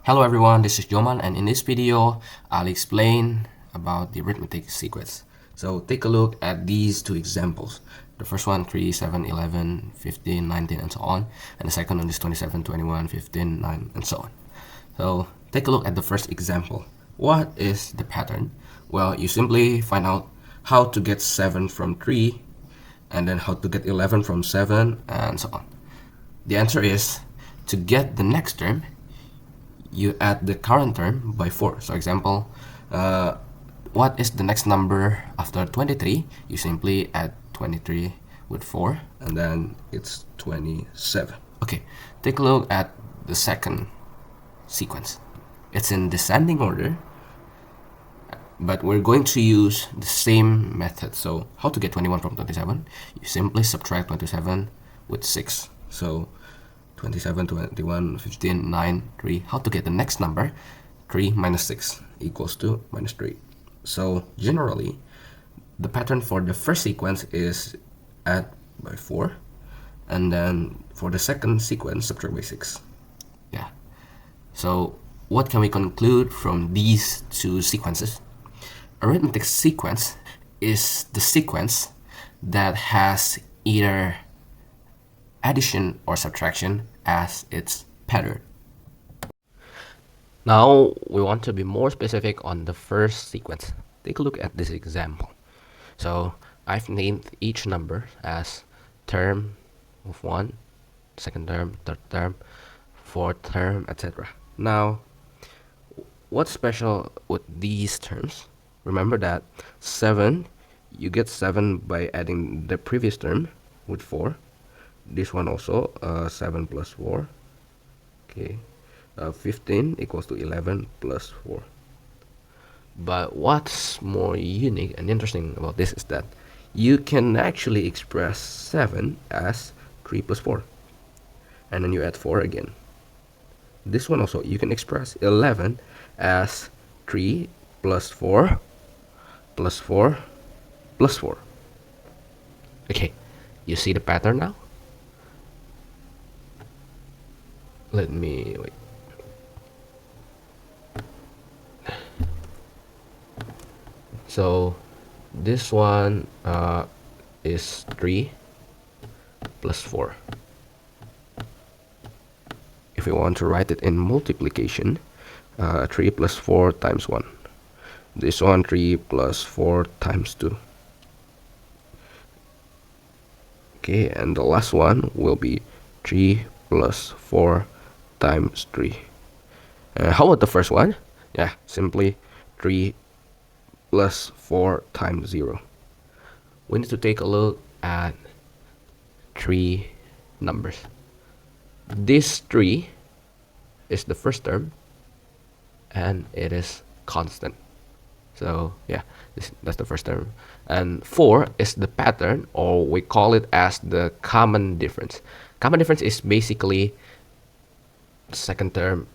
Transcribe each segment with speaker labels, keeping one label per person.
Speaker 1: Hello everyone, this is Joman, and in this video, I'll explain about the arithmetic sequence. So take a look at these two examples. The first one, 3, 7, 11, 15, 19, and so on. And the second one is 27, 21, 15, 9, and so on. So take a look at the first example. What is the pattern? Well, you simply find out how to get 7 from 3, and then how to get 11 from 7, and so on. The answer is, to get the next term, you add the current term by 4. So example, what is the next number after 23? You simply add 23 with 4, and then it's 27. Okay, take a look at the second sequence. It's in descending order, but we're going to use the same method. So how to get 21 from 27? You simply subtract 27 with 6. So 27, 21, 15, 9, 3. How to get the next number? 3 minus 6 equals to minus 3. So generally, the pattern for the first sequence is add by 4, and then for the second sequence, subtract by 6. Yeah. So what can we conclude from these two sequences? Arithmetic sequence is the sequence that has either addition or subtraction as its pattern. Now we want to be more specific on the first sequence. Take a look at this example. So I've named each number as term of 1, second term, third term, fourth term, etc. Now, what's special with these terms? Remember that 7, you get 7 by adding the previous term with 4. This one also, 7 plus 4. Okay, 15 equals to 11 plus 4. But what's more unique and interesting about this is that you can actually express 7 as 3 plus 4. And then you add 4 again. This one also, you can express 11 as 3 plus 4 plus 4 plus 4. Okay, you see the pattern now? Let me wait. So this one is 3 plus 4. If we want to write it in multiplication, 3 plus 4 times 1. This one, 3 plus 4 times 2. Okay, and the last one will be 3 plus 4 times 3. How about the first one? Yeah, simply 3 plus 4 times 0. We need to take a look at 3 numbers. This 3 is the first term, and it is constant. So yeah, that's the first term. And 4 is the pattern, or we call it as the common difference. Common difference is basically second term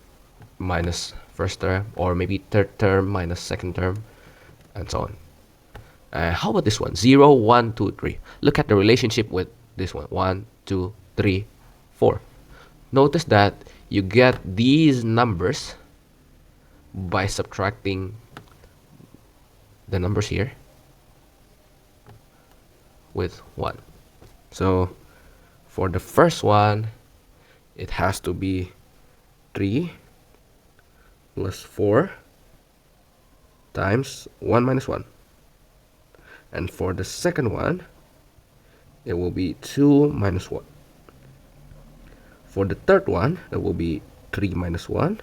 Speaker 1: minus first term, or maybe third term minus second term, and so on. How about this one? 0, 1, 2, 3. Look at the relationship with this one. 1, 2, 3, 4. Notice that you get these numbers by subtracting the numbers here with 1. So for the first one, it has to be 3 plus 4 times 1 minus 1. And for the second one, it will be 2 minus 1. For the third one, it will be 3 minus 1.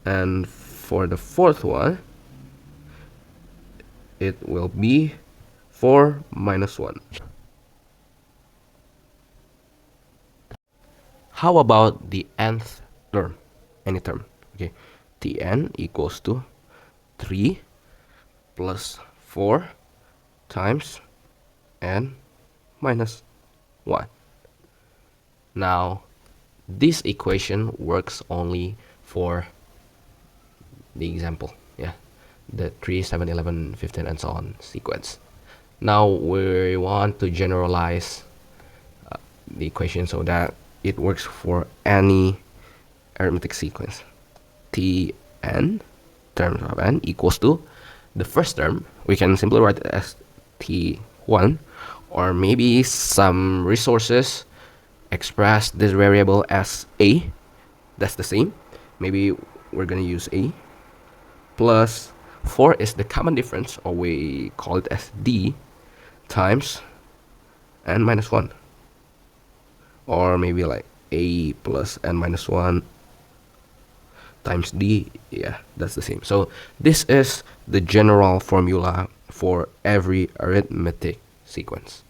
Speaker 1: And for the fourth one, it will be 4 minus 1. How about the nth term? Any term. Okay, Tn equals to 3 plus 4 times n minus 1. Now, this equation works only for the example, yeah, the 3, 7, 11, 15, and so on sequence. Now we want to generalize the equation so that it works for any arithmetic sequence. Tn terms of n equals to the first term. We can simply write it as t1, or maybe some resources express this variable as a. That's the same. Maybe we're gonna use a, plus 4 is the common difference, or we call it as d, times n minus 1, or maybe like a plus n minus 1 times d. Yeah, that's the same. So this is the general formula for every arithmetic sequence.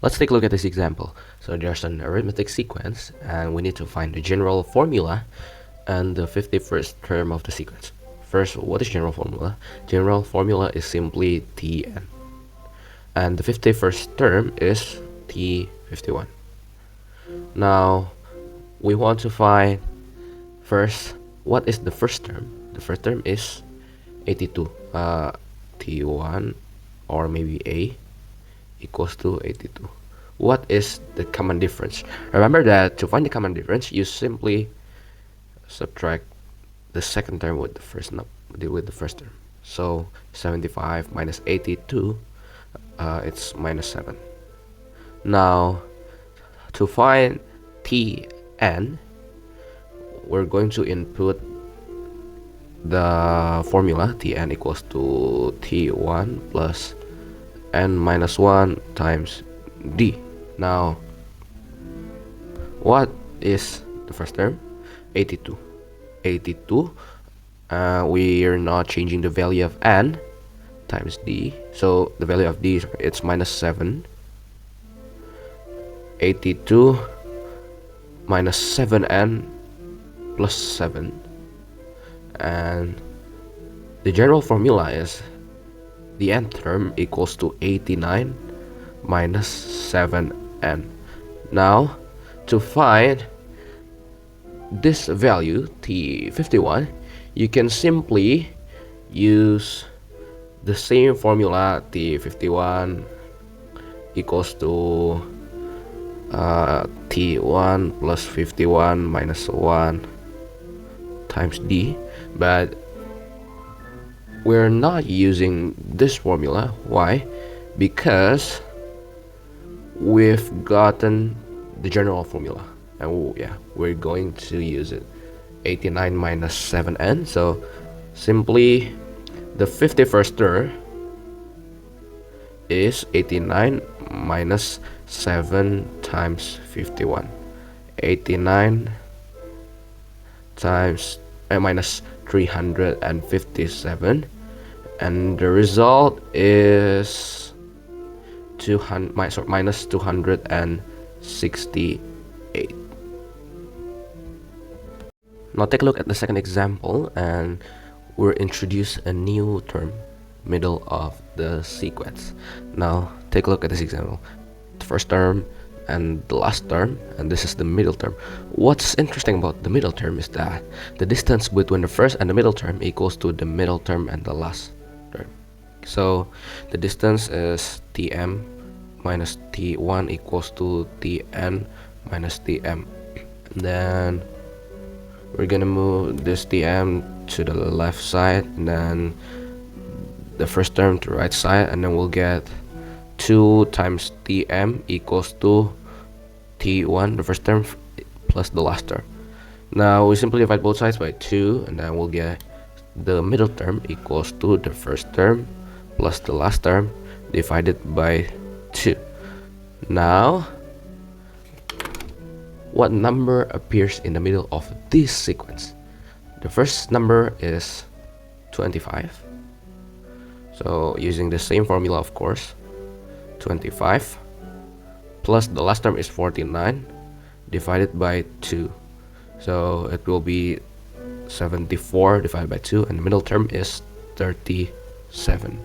Speaker 1: Let's take a look at this example. So there's an arithmetic sequence, and we need to find the general formula and the 51st term of the sequence. First, what is general formula? General formula is simply Tn, and the 51st term is T51. Now, we want to find first, what is the first term? The first term is 82. T1, or maybe A, equals to 82. What is the common difference? Remember that to find the common difference, you simply subtract the second term with the first term. So 75 minus 82, it's minus 7. Now, to find Tn, we're going to input the formula Tn equals to T1 plus n minus 1 times d. Now, what is the first term? 82. 82. We're not changing the value of n, times d. So the value of d, it's minus 7. 82 minus 7n plus 7. And the general formula is the nth term equals to 89 minus 7n. Now, to find this value, T51, you can simply use the same formula. T51 equals to T1 plus 51 minus 1 times d, but we're not using this formula. Why? Because we've gotten the general formula, and we're going to use it. 89 minus 7n. So simply the 51st term is 89 minus 7 times 51. 89 times minus 357, and the result is minus 268. Now take a look at the second example, and we'll introduce a new term, middle of the sequence. Now take a look at this example. The first term and the last term, and this is the middle term. What's interesting about the middle term is that the distance between the first and the middle term equals to the middle term and the last term. So the distance is Tm minus T1 equals to Tn minus Tm. And then we're gonna move this Tm to the left side, and then the first term to the right side, and then we'll get 2 times Tm equals to T1, the first term, plus the last term. Now we simply divide both sides by 2, and then we'll get the middle term equals to the first term plus the last term divided by 2. Now, what number appears in the middle of this sequence? The first number is 25. So using the same formula, of course, 25 plus the last term is 49 divided by 2. So it will be 74 divided by 2, and the middle term is 37.